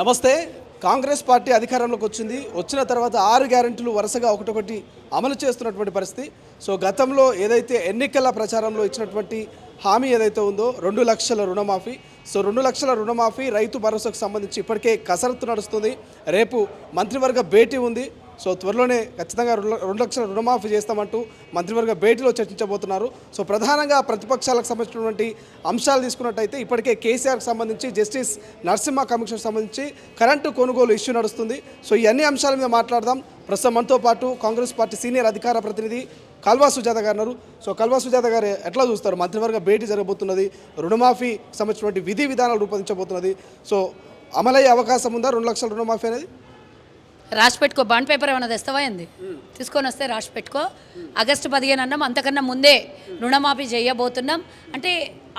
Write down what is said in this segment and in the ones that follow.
నమస్తే. కాంగ్రెస్ పార్టీ అధికారంలోకి వచ్చిన తర్వాత 6 గ్యారెంటీలు వరుసగా ఒకటొకటి అమలు చేస్తున్నటువంటి పరిస్థితి. సో గతంలో ఏదైతే ఎన్నికల ప్రచారంలో ఇచ్చినటువంటి హామీ ఏదైతే ఉందో 2 లక్షల రుణమాఫీ. సో 2 లక్షల రుణమాఫీ, రైతు భరోసాకు సంబంధించి ఇప్పటికే కసరత్తు నడుస్తుంది. రేపు మంత్రివర్గ భేటీ ఉంది. సో త్వరలోనే ఖచ్చితంగా 2 లక్షల రుణమాఫీ చేస్తామంటూ మంత్రివర్గ భేటీలో చర్చించబోతున్నారు. సో ప్రధానంగా ప్రతిపక్షాలకు సంబంధించినటువంటి అంశాలు తీసుకున్నట్టయితే ఇప్పటికే కేసీఆర్కి సంబంధించి జస్టిస్ నరసింహ కమిషన్ సంబంధించి కరెంటు కొనుగోలు ఇష్యూ నడుస్తుంది. సో ఈ అన్ని అంశాల మీద మాట్లాడదాం. ప్రస్తుతం మనతో పాటు కాంగ్రెస్ పార్టీ సీనియర్ అధికార ప్రతినిధి కల్వా సుజాత గారు ఉన్నారు. సో కల్వా సుజాత గారు ఎట్లా చూస్తారు? మంత్రివర్గ భేటీ జరగబోతున్నది, రుణమాఫీ సంబంధించినటువంటి విధి విధానాలు రూపొందించబోతున్నది. సో అమలయ్యే అవకాశం ఉందా 2 లక్షల రుణమాఫీ అనేది? రాసి పెట్టుకో. బాండ్ పేపర్ ఏమైనా తెస్తావా ఏంది? తీసుకొని వస్తే రాసి పెట్టుకో. ఆగస్టు 15 అన్నాం, అంతకన్నా ముందే రుణమాఫీ చేయబోతున్నాం. అంటే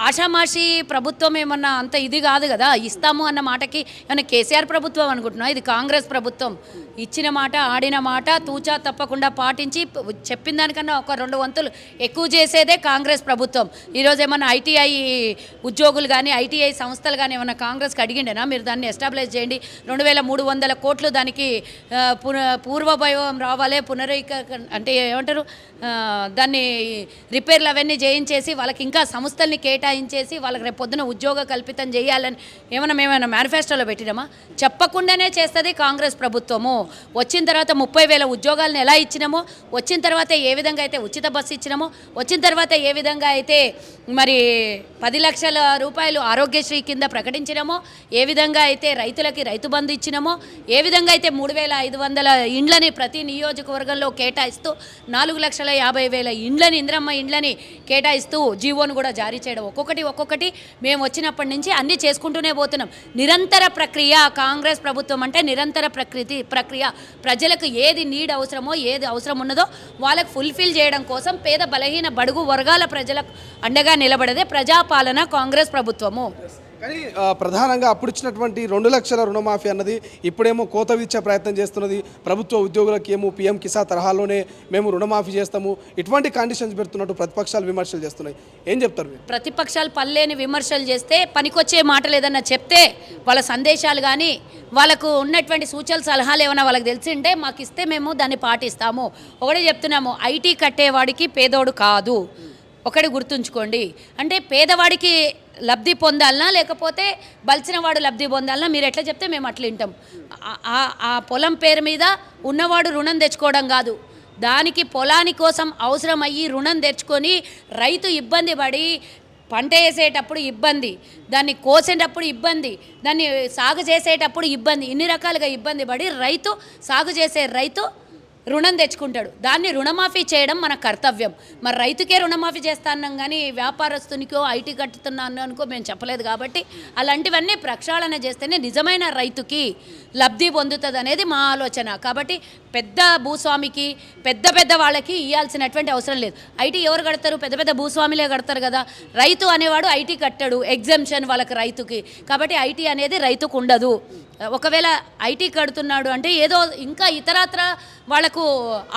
ఆషామాషి ప్రభుత్వం ఏమన్నా అంత ఇది కాదు కదా. ఇస్తాము అన్న మాటకి ఏమన్నా కేసీఆర్ ప్రభుత్వం అనుకుంటున్నాం? ఇది కాంగ్రెస్ ప్రభుత్వం. ఇచ్చిన మాట, ఆడిన మాట తూచా తప్పకుండా పాటించి చెప్పిన దానికన్నా ఒక 2 వంతులు ఎక్కువ చేసేదే కాంగ్రెస్ ప్రభుత్వం. ఈరోజు ఏమన్నా ఐటీఐ ఉద్యోగులు కానీ, ఐటీఐ సంస్థలు కానీ ఏమన్నా కాంగ్రెస్కి అడిగిండేనా మీరు దాన్ని ఎస్టాబ్లిష్ చేయండి, 2300 కోట్లు దానికి పూర్వవైభవం రావాలి, అంటే ఏమంటారు, దాన్ని రిపేర్లు అవన్నీ చేయించేసి వాళ్ళకి ఇంకా సంస్థల్ని కేటాయించేసి వాళ్ళకి రేపు పొద్దున ఉద్యోగ కల్పితం చేయాలని మేమైనా మేనిఫెస్టోలో పెట్టినామా? చెప్పకుండానే చేస్తుంది కాంగ్రెస్ ప్రభుత్వము. వచ్చిన తర్వాత 30,000 ఉద్యోగాలను ఎలా ఇచ్చినామో, వచ్చిన తర్వాత ఏ విధంగా అయితే ఉచిత బస్సు ఇచ్చినామో, వచ్చిన తర్వాత ఏ విధంగా అయితే మరి 10 లక్షల రూపాయలు ఆరోగ్యశ్రీ కింద ప్రకటించినామో, ఏ విధంగా అయితే రైతులకి రైతు బంధు ఇచ్చినామో, ఏ విధంగా అయితే 3,500 ఇండ్లని ప్రతి నియోజకవర్గంలో కేటాయిస్తూ 4,50,000 ఇండ్లని, ఇంద్రమ్మ ఇండ్లని కేటాయిస్తూ జీవోను కూడా జారీ చేయడం, ఒక్కొక్కటి మేము వచ్చినప్పటి నుంచి అన్నీ చేసుకుంటూనే పోతున్నాం. నిరంతర ప్రక్రియ కాంగ్రెస్ ప్రభుత్వం అంటే నిరంతర ప్రక్రియ. ప్రజలకు ఏది నీడ్ అవసరమో, ఏది అవసరం ఉన్నదో వాళ్ళకు ఫుల్ఫిల్ చేయడం కోసం పేద బలహీన బడుగు వర్గాల ప్రజలకు అండగా నిలబడదే ప్రజాపాలన కాంగ్రెస్ ప్రభుత్వము. కానీ ప్రధానంగా అప్పుడు ఇచ్చినటువంటి 2 లక్షల రుణమాఫీ అన్నది ఇప్పుడేమో కోత విచ్చే ప్రయత్నం చేస్తున్నది. ప్రభుత్వ ఉద్యోగులకు ఏమో పీఎం కిసాన్ తరహాలోనే మేము రుణమాఫీ చేస్తాము, ఇటువంటి కండిషన్స్ పెడుతున్నట్టు ప్రతిపక్షాలు విమర్శలు చేస్తున్నాయి. ఏం చెప్తారు? ప్రతిపక్షాలు పల్లేని విమర్శలు చేస్తే, పనికొచ్చే మాటలు ఏదన్నా చెప్తే, వాళ్ళ సందేశాలు కానీ వాళ్ళకు ఉన్నటువంటి సూచనలు సలహాలు ఏమైనా వాళ్ళకి తెలిసింటే మాకు ఇస్తే మేము దాన్ని పాటిస్తాము. ఒకటే చెప్తున్నాము, ఐటీ కట్టేవాడికి పేదోడు కాదు. ఒకటి గుర్తుంచుకోండి. అంటే పేదవాడికి లబ్ధి పొందాలనా లేకపోతే బలిచిన వాడు లబ్ధి పొందాలనా మీరు ఎట్లా చెప్తే మేము అట్లా వింటాం. ఆ పొలం పేరు మీద ఉన్నవాడు రుణం తెచ్చుకోవడం కాదు, దానికి పొలాని కోసం అవసరమయ్యి రుణం తెచ్చుకొని రైతు ఇబ్బంది పడి పంట వేసేటప్పుడు ఇబ్బంది, దాన్ని కోసేటప్పుడు ఇబ్బంది, దాన్ని సాగు చేసేటప్పుడు ఇబ్బంది, ఇన్ని రకాలుగా ఇబ్బంది పడి సాగు చేసే రైతు రుణం తెచ్చుకుంటాడు. దాన్ని రుణమాఫీ చేయడం మన కర్తవ్యం. మరి రైతుకే రుణమాఫీ చేస్తాన్నాం కానీ వ్యాపారస్తునికో ఐటీ కట్టుతున్నాను అనుకో మేము చెప్పలేదు. కాబట్టి అలాంటివన్నీ ప్రక్షాళన చేస్తేనే నిజమైన రైతుకి లబ్ధి పొందుతుంది అనేది మా ఆలోచన. కాబట్టి పెద్ద భూస్వామికి పెద్ద వాళ్ళకి ఇవ్వాల్సినటువంటి అవసరం లేదు. ఐటీ ఎవరు కడతారు? పెద్ద భూస్వామిలే కడతారు కదా. రైతు అనేవాడు ఐటీ కట్టాడు, ఎగ్జంప్షన్ వాళ్ళకి రైతుకి. కాబట్టి ఐటీ అనేది రైతుకు ఉండదు. ఒకవేళ ఐటీ కడుతున్నాడు అంటే ఏదో ఇంకా ఇతరత్ర వాళ్ళకు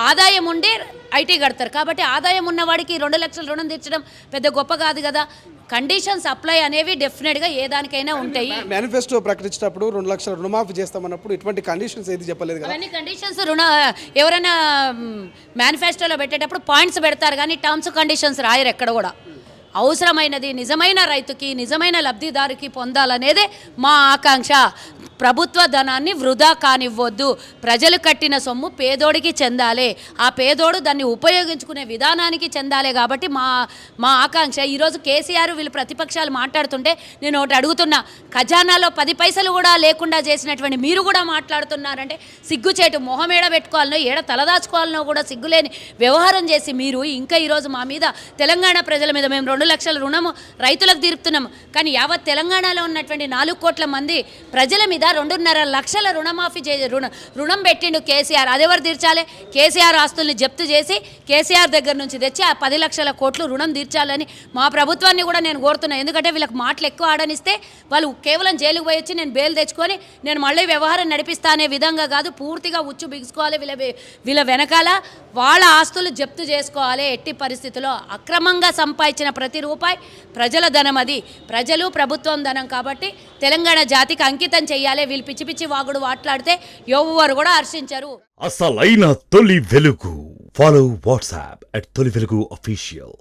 ఆదాయం ఉండే ఐటీ కడతారు. కాబట్టి ఆదాయం ఉన్నవాడికి 2 లక్షల రుణం తీర్చడం పెద్ద గొప్ప కాదు కదా. కండిషన్స్ అప్లై అనేవి డెఫినెట్గా ఏ దానికైనా ఉంటాయి. మేనిఫెస్టో ప్రకటించినప్పుడు 2 లక్షల రుణమాఫీ చేస్తామన్నప్పుడు ఇటువంటి కండిషన్స్ ఏది చెప్పలేదు కదా. అవన్నీ కండిషన్స్ ఎవరైనా మేనిఫెస్టోలో పెట్టేటప్పుడు పాయింట్స్ పెడతారు కానీ టర్మ్స్ కండిషన్స్ రాయరు ఎక్కడ కూడా. అవసరమైనది నిజమైన రైతుకి, నిజమైన లబ్ధిదారుకి పొందాలనేదే మా ఆకాంక్ష. ప్రభుత్వ ధనాన్ని వృధా కానివ్వద్దు. ప్రజలు కట్టిన సొమ్ము పేదోడికి చెందాలి, ఆ పేదోడు దాన్ని ఉపయోగించుకునే విధానానికి చెందాలి. కాబట్టి మా ఆకాంక్ష. ఈరోజు కేసీఆర్ వీళ్ళు ప్రతిపక్షాలు మాట్లాడుతుంటే నేను ఒకటి అడుగుతున్నా, ఖజానాలో 10 పైసలు కూడా లేకుండా చేసినటువంటి మీరు కూడా మాట్లాడుతున్నారంటే సిగ్గుచేటు. మొహమేడ పెట్టుకోవాలనో ఏడ తలదాచుకోవాలనో కూడా సిగ్గులేని వ్యవహారం చేసి మీరు ఇంకా ఈరోజు మా మీద, తెలంగాణ ప్రజల మీద మేము 2 లక్షల రుణము రైతులకు తీరుపుతున్నాము. కానీ యావత్ తెలంగాణలో ఉన్నటువంటి 4 కోట్ల మంది ప్రజల మీద 2.5 లక్షల రుణమాఫీ రుణం పెట్టిండు కేసీఆర్. అదెవరు తీర్చాలి? కేసీఆర్ ఆస్తుల్ని జప్తు చేసి కేసీఆర్ దగ్గర నుంచి తెచ్చి ఆ 10 లక్షల కోట్లు రుణం తీర్చాలని మా ప్రభుత్వాన్ని కూడా నేను కోరుతున్నాను. ఎందుకంటే వీళ్ళకి మాటలు ఎక్కువ ఆడనిస్తే వాళ్ళు కేవలం జైలుకు పోయి వచ్చి నేను బెయిల్ తెచ్చుకొని నేను మళ్ళీ వ్యవహారం నడిపిస్తా అనే విధంగా కాదు, పూర్తిగా ఉచ్చు బిగుసుకోవాలి. వీళ్ళ వెనకాల వాళ్ళ ఆస్తులు జప్తు చేసుకోవాలి. ఎట్టి పరిస్థితుల్లో అక్రమంగా సంపాదించిన ప్రతి రూపాయి ప్రజల ధనం, అది ప్రజలు ప్రభుత్వం ధనం. కాబట్టి తెలంగాణ జాతికి అంకితం చేయాలి. చేయాలి, వీళ్ళు పిచ్చి పిచ్చి వాగుడు మాట్లాడితే ఎవ్వరు కూడా హర్షించరు. అసలైన తొలి వెలుగు. ఫాలో వాట్సాప్ @తొలి వెలుగు official.